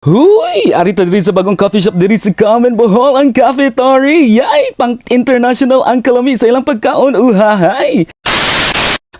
Huy! Arita diri sa bagong coffee shop diri sa Common Bohol ang Cafeteria. Yay! Pang international ang kalami sa ilang pagkaon. Uhahay!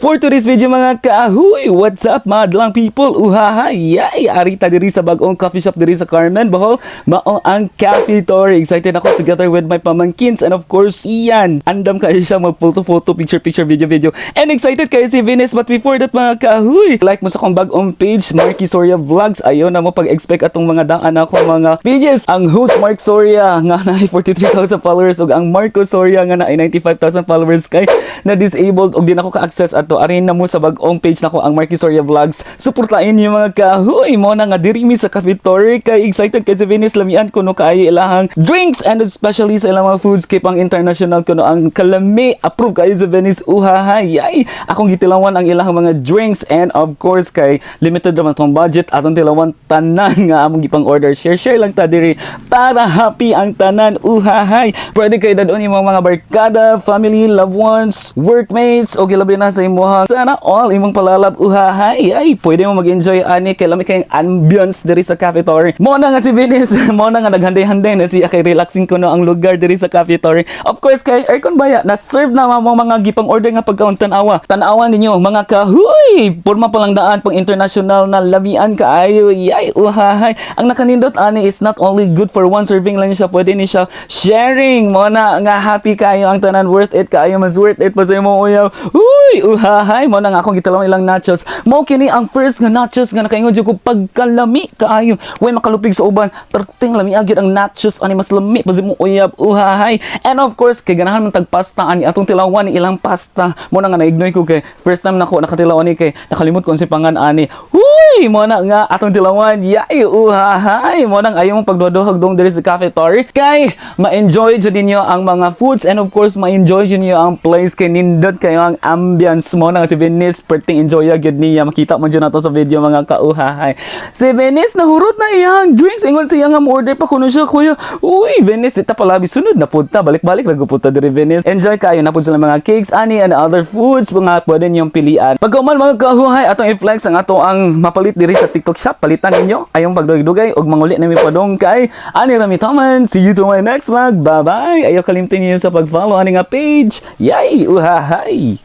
For today's video mga kahuy, what's up madlang people? Uhahay! Yay! Arita diri sa bagong coffee shop diri sa Carmen Bohol. Mao ang Cafeteria. Excited ako together with my pamangkins and of course, Ian. Andam kayo siya mag-photo-photo, picture-picture, video-video. And excited kayo si Venus. But before that mga kahuy, like mo sa akong bagong page, Marky Soria Vlogs. Ayaw na mo pag-expect atong mga daan ako mga pages. Ang host Mark Soria nga na 43,000 followers ug ang Marco Soria nga na 95,000 followers kay na disabled ug di na ko ka-access ato arin na mo sa bagong page nako ang Marky Soria Vlogs. Suportahin niyo mga kahoy mo na nga diri mi sa Cafeteria kay excited kay si Venus lamian kuno kaayo ilahang drinks and especially sa ilang mga foods kay pang international kuno ang kalami approve kayo sa Venus uhahay ay akong gitilawan ang ilahang mga drinks and of course kay limited naman tong budget atong tilawan tanan nga among gipang order share lang ta diri para happy ang tanan uhahay pwede kayo dadon yung mga barkada family loved ones workmates o gilabi na sa imuhang sana all imong palalab uhahay ay pwede mo mag-enjoy ani kay lami kayong ambience diri sa Cafeteria mo na nga si Venus mo na nga naghanday-handay na siya kay relaxing kuno ang lugar diri sa Cafeteria of course kay aircon baya na serve na mga gipang order nga pagkaon tanawa ninyo mga kahuy porma pa lang daan pang international na lamian kaayo yay uhahay ang nakanindot ani is not only good for one serving lang siya pwede ni siya sharing mo na nga happy kayo ang tanan worth it kayo mas worth it pa sa imong uyaw uy uhahay mo na nga akong gitalong ilang nachos mo kini ang first nga nachos nga nakaingon jud ko pagkalami kaayo way makalupig sa uban perting lami agid ang nachos ani mas lami pa sa imong uyab uhahay and of course kay ganahan man tag pasta ani atong tilawan ni ilang pasta mo na nga naignoy ko kay first time nako nakatilaw ni kay nakalimot ko si pangan ani huy mo na nga atong tilawan yay uhahay mo nang ayo mong pagduduhag dong diri sa Cafeteria kay ma-enjoy jud ninyo ang mga foods and of course ma-enjoy jud niyo ang place kay nindot kayo ang ambience mo na nga si Venice perting enjoy gyud niya makita mo jud nato sa video mga kauhahay si Venice nahurot na iyang drinks ingon siya nga order pa kuno siya kuya uy Venice ita palabi sunod na punta balik-balik ra punta diri Venice enjoy kayo na pud sila mga cakes ani and other foods mga pwede niyong pilian pagkuman mga kauhahay atong i-flex ang ato ang mapalit diri sa TikTok shop palitan ninyo ayong pagdugay-dugay og manguli na mi padong kay ani rami taman see you to my next vlog bye bye ayaw kalimtin niyo sa pag-follow ani nga page yay uhahay